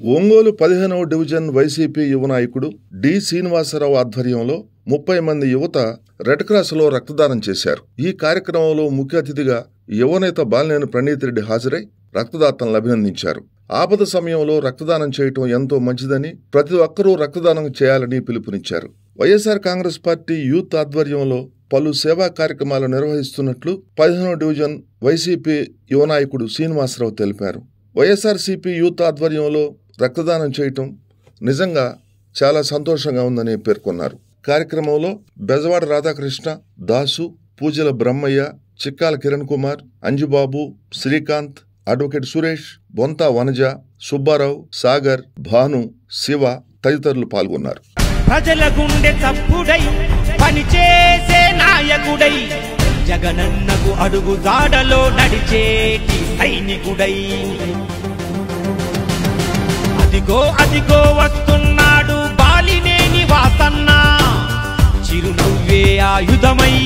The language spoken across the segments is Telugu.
ఒంగోలు 15వ డివిజన్ వైసీపీ యువ నాయకుడు డి శ్రీనివాసరావు ఆధ్వర్యంలో 30 మంది యువత రెడ్ క్రాస్ లో రక్తదానం చేశారు. ఈ కార్యక్రమంలో ముఖ్య అతిథిగా యువనేత బాలినేని ప్రణీత్ రెడ్డి హాజరై రక్తదాతలను అభినందించారు. ఆపద సమయంలో రక్తదానం చేయటం ఎంతో మంచిదని, ప్రతి ఒక్కరూ రక్తదానం చేయాలని పిలుపునిచ్చారు. వైఎస్ఆర్ కాంగ్రెస్ పార్టీ యూత్ ఆధ్వర్యంలో పలు సేవా కార్యక్రమాలు నిర్వహిస్తున్నట్లు 15వ డివిజన్ వైసీపీ యువ నాయకుడు శ్రీనివాసరావు తెలిపారు. వైఎస్ఆర్సీపీ యూత్ ఆధ్వర్యంలో రక్తదానం చేయటం నిజంగా చాలా సంతోషంగా ఉందని పేర్కొన్నారు. కార్యక్రమంలో బెజవాడ రాధాకృష్ణ, దాసు, పూజల బ్రహ్మయ్య, చిక్కాల కిరణ్ కుమార్, అంజుబాబు, శ్రీకాంత్, అడ్వకేట్ సురేష్, బొంతా వనజ, సుబ్బారావు, సాగర్, భాను, శివ తదితరులు పాల్గొన్నారు. ప్రజల గుండె చప్పుడై పనిచేసే నాయకుడై, జగనన్నకు అడుగు జాడలో నడిచేటి సైనికుడై, అదిగో అదిగో వస్తున్నాడు బాలినేని వాసన్న. చిరునవ్వే ఆయుధమై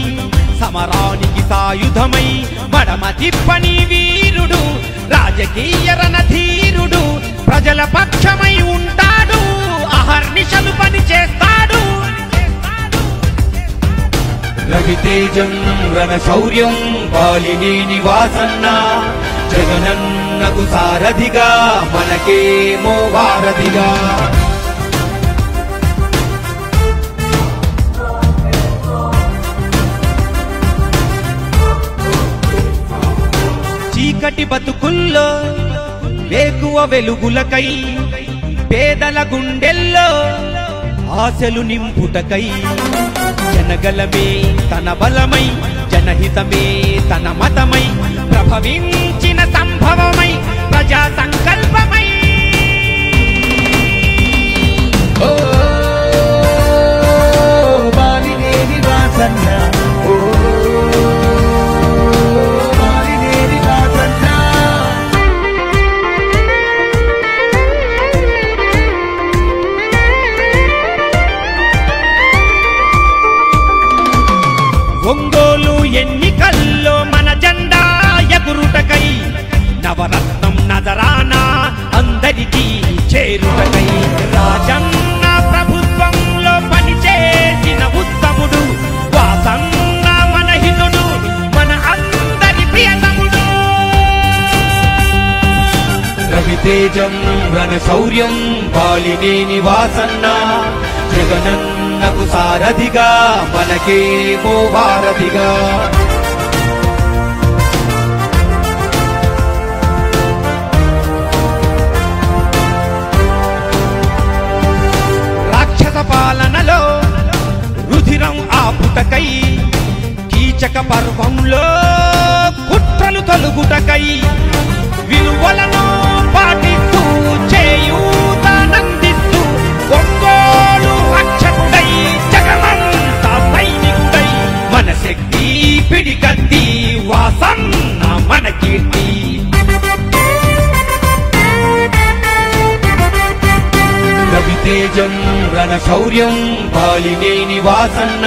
సమరానికి సాయుధమై, మడమ తిప్పని వీరుడు, రాజకీయ రణధీరుడు, ప్రజల పక్షమై ఉంటాడు, అహర్నిశలు పని చేస్తాడు. రవితేజం రణశౌర్యం బాలినేని వాసన్న, జగనన్నకు సారథిగా మనకేమో వారధిగా. చీకటి బతుకుల్లో వేకువ వెలుగులకై, పేదల గుండెల్లో ఆశలు నింపుటకై, జనగలమే తన బలమై, జనహితమే తన మతమై, ప్రభవించిన సంభవమై, ప్రజా సంకల్పమై. ఓ బాలినేని వాసన్న, ఓ బాలినేని వాసన్న. ఒంగోలు ఎన్నికల్లో మన జెండా ఎగురుటకై, నవరత్నం నజరానా అందరికీ చేరుటకై, రాజన్న ప్రభుత్వంలో పనిచేసిన ఉత్తముడు వాసన్న మన హితుడు, మన అందరి ప్రియతముడు. రవితేజం రణశౌర్యం బాలినేని వాసన్న, జగనన్నకు సారథిగా మనకేమో వారధిగా. రాక్షస పాలనలో రుధిరం ఆపుటకై, కీచక పర్వంలో కుట్రలు తొలుగుటకై, విలువలను పాటిస్తూ చేయూతనందిస్తూ, ఒంగోలు రక్షకుడై, జగమంత సైనికుడై, మన శక్తి పిడికత్తి వాసన్న మన కీర్తి. రవితేజం రణశౌర్యం బాలినేని వాసన్న,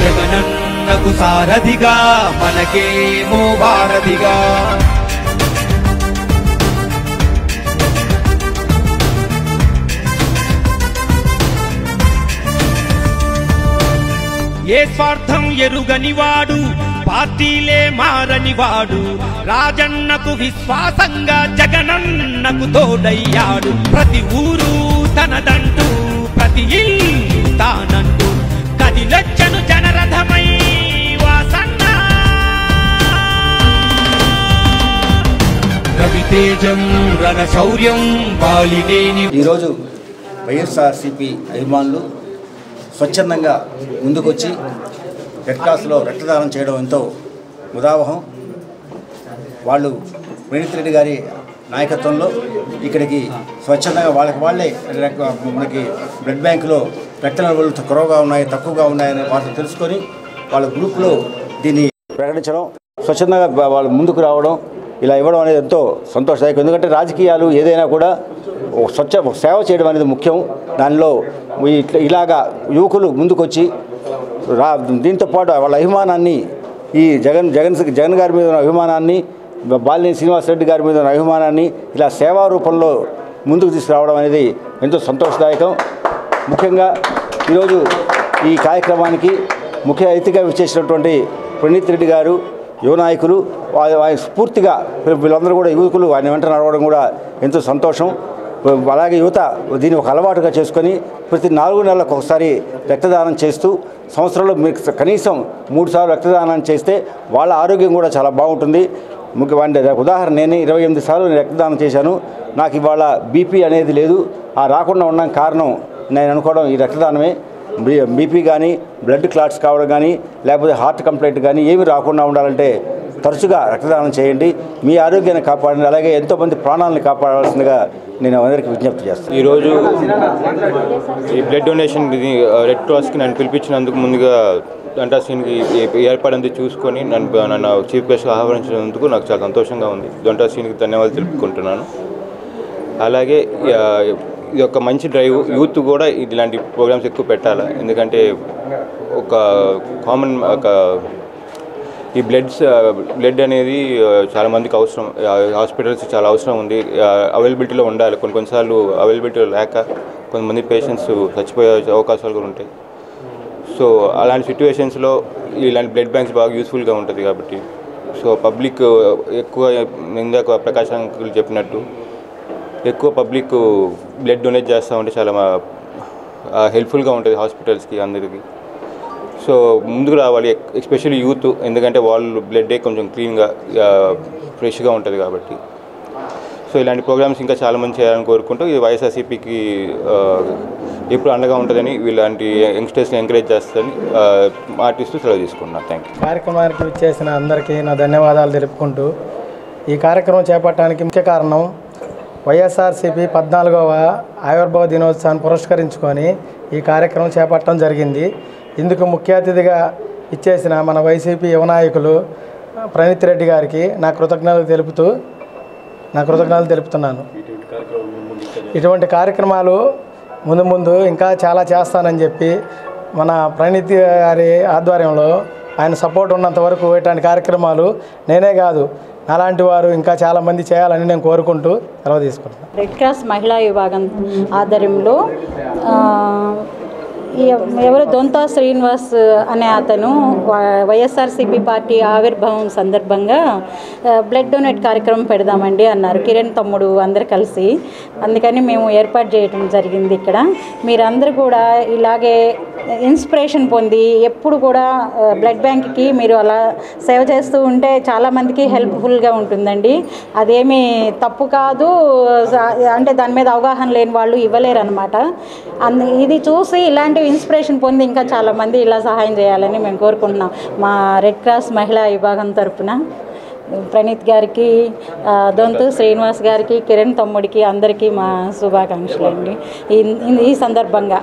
జగనన్నకు సారథిగా మనకేమో వారధిగా. ఏ స్వార్థం ఎరుగనివాడు, పార్టీలే మారనివాడు, రాజన్నకు విశ్వాసంగా జగనన్నకు తోడయ్యాడు. ప్రతి ఊరు తనదంటూ, ప్రతి ఇల్లు తానంటూ, కదిలొచ్చను జనరథమై వాసన్న. రవితేజం రణశౌర్యం బాలినేని. ఈరోజు వైఎస్ఆర్సీపీ అభిమానులు స్వచ్ఛందంగా ముందుకొచ్చి రెడ్ క్రాస్లో రక్తదానం చేయడం ఎంతో ముదావహం. వాళ్ళు ప్రణీత్ రెడ్డి గారి నాయకత్వంలో ఇక్కడికి స్వచ్ఛందంగా వాళ్ళే మనకి బ్లడ్ బ్యాంకులో రక్త నిల్వలు తక్కువగా ఉన్నాయని వాటిని తెలుసుకొని వాళ్ళ గ్రూప్లో దీన్ని ప్రకటించడం, స్వచ్ఛందంగా వాళ్ళు ముందుకు రావడం, ఇలా ఇవ్వడం అనేది ఎంతో సంతోషదాయకం. ఎందుకంటే రాజకీయాలు ఏదైనా కూడా సేవ చేయడం అనేది ముఖ్యం. దానిలో ఇలాగా యువకులు ముందుకొచ్చి దీంతో పాటు వాళ్ళ అభిమానాన్ని, ఈ జగన్ గారి మీద ఉన్న అభిమానాన్ని, బాలినేని శ్రీనివాసరెడ్డి గారి మీద ఉన్న అభిమానాన్ని ఇలా సేవా రూపంలో ముందుకు తీసుకురావడం అనేది ఎంతో సంతోషదాయకం. ముఖ్యంగా ఈరోజు ఈ కార్యక్రమానికి ముఖ్య అతిథిగా విచ్చేసినటువంటి ప్రణీత్ రెడ్డి గారు, యువ నాయకులు, స్ఫూర్తిగా వీళ్ళందరూ కూడా యువకులు ఆయన వెంట నడవడం కూడా ఎంతో సంతోషం. అలాగే యువత దీన్ని ఒక అలవాటుగా చేసుకొని ప్రతి 4 నెలలకు ఒకసారి రక్తదానం చేస్తూ సంవత్సరంలో మీరు కనీసం 3 సార్లు రక్తదానం చేస్తే వాళ్ళ ఆరోగ్యం కూడా చాలా బాగుంటుంది. ముఖ్యమైన ఉదాహరణ, నేను 28 సార్లు రక్తదానం చేశాను. నాకు ఇవాళ బీపీ అనేది లేదు. ఆ రాకుండా ఉన్న కారణం నేను అనుకోవడం ఈ రక్తదానమే. బీపీ కానీ, బ్లడ్ క్లాట్స్ కావడం కానీ, లేకపోతే హార్ట్ కంప్లైంట్ కానీ ఏమి రాకుండా ఉండాలంటే తరచుగా రక్తదానం చేయండి. మీ ఆరోగ్యాన్ని కాపాడండి. అలాగే ఎంతోమంది ప్రాణాలను కాపాడాల్సిందిగా నేను అందరికీ విజ్ఞప్తి చేస్తాను. ఈరోజు ఈ బ్లడ్ డొనేషన్ రెడ్ క్రాస్కి నన్ను పిలిపించినందుకు ముందుగా దంటా శ్రీనికి ఏర్పడింది చూసుకొని నన్ను చీఫ్ గెస్ట్గా ఆహ్వానించినందుకు నాకు చాలా సంతోషంగా ఉంది. దంటా శ్రీనికి ధన్యవాదాలు తెలుపుకుంటున్నాను. అలాగే ఇది ఒక మంచి డ్రైవ్. యూత్ కూడా ఇలాంటి ప్రోగ్రామ్స్ ఎక్కువ పెట్టాలి. ఎందుకంటే ఒక కామన్ ఈ బ్లడ్ అనేది చాలామందికి అవసరం. హాస్పిటల్స్ చాలా అవసరం ఉంది. అవైలబిలిటీలో ఉండాలి. కొన్నిసార్లు అవైలబిలిటీ లేక కొంతమంది పేషెంట్స్ చచ్చిపోయే అవకాశాలు కూడా ఉంటాయి. సో అలాంటి సిచ్యువేషన్స్లో ఇలాంటి బ్లడ్ బ్యాంక్స్ బాగా యూస్ఫుల్గా ఉంటుంది కాబట్టి సో పబ్లిక్ ఎక్కువ ఇందాక ప్రకాశ్ అంకుల్ చెప్పినట్టు ఎక్కువ పబ్లిక్ బ్లడ్ డొనేట్ చేస్తూ ఉంటే చాలా హెల్ప్ఫుల్గా ఉంటుంది హాస్పిటల్స్కి అందరికీ. సో ముందుకు రావాలి, ఎస్పెషల్లీ యూత్. ఎందుకంటే వాళ్ళు బ్లడ్ కొంచెం క్లీన్గా ఫ్రెష్గా ఉంటుంది కాబట్టి. సో ఇలాంటి ప్రోగ్రామ్స్ ఇంకా చాలామంది చేయాలని కోరుకుంటూ ఈ వైఎస్ఆర్సీపీకి ఎప్పుడు అండగా ఉంటుందని ఇలాంటి యంగ్స్టర్స్ని ఎంకరేజ్ చేస్తుందని ఆర్టిస్టు సెలవు తీసుకుంటున్నాను. Thank you. కార్యక్రమానికి విచ్చేసిన అందరికీ నా ధన్యవాదాలు తెలుపుకుంటూ ఈ కార్యక్రమం చేపట్టడానికి ముఖ్య కారణం వైఎస్ఆర్సీపీ 14వ ఆవిర్భావ దినోత్సవాన్ని పురస్కరించుకొని ఈ కార్యక్రమం చేపట్టడం జరిగింది. ఇందుకు ముఖ్య అతిథిగా ఇచ్చేసిన మన వైసీపీ యువ నాయకులు ప్రణీత్ రెడ్డి గారికి నా కృతజ్ఞతలు తెలుపుతున్నాను. ఇటువంటి కార్యక్రమాలు ముందు ఇంకా చాలా చేస్తానని చెప్పి మన ప్రణీత్ గారి ఆధ్వర్యంలో ఆయన సపోర్ట్ ఉన్నంత వరకు ఇటువంటి కార్యక్రమాలు నేనే కాదు అలాంటి వారు ఇంకా చాలామంది చేయాలని నేను కోరుకుంటూ సెలవు తీసుకుంటున్నాను. రెడ్ క్రాస్ మహిళా విభాగం ఆధ్వర్యంలో ఎవరు దొంతా శ్రీనివాస్ అనే అతను వైఎస్ఆర్సీపీ పార్టీ ఆవిర్భావం సందర్భంగా బ్లడ్ డొనేట్ కార్యక్రమం పెడదామండి అన్నారు కిరణ్ తమ్ముడు అందరు కలిసి. అందుకని మేము ఏర్పాటు చేయడం జరిగింది. ఇక్కడ మీరందరూ కూడా ఇలాగే ఇన్స్పిరేషన్ పొంది ఎప్పుడు కూడా బ్లడ్ బ్యాంక్కి మీరు అలా సేవ చేస్తూ ఉంటే చాలామందికి హెల్ప్ఫుల్గా ఉంటుందండి. అదేమీ తప్పు కాదు. అంటే దాని మీద అవగాహన లేని వాళ్ళు ఇవ్వలేరు అనమాట. ఇది చూసి ఇలాంటి ఇన్స్పిరేషన్ పొంది ఇంకా చాలామంది ఇలా సహాయం చేయాలని మేము కోరుకుంటున్నాం. మా రెడ్ క్రాస్ మహిళా విభాగం తరపున ప్రణీత్ గారికి, దొంతు శ్రీనివాస్ గారికి, కిరణ్ తమ్ముడికి అందరికీ మా శుభాకాంక్షలు అండి ఈ సందర్భంగా.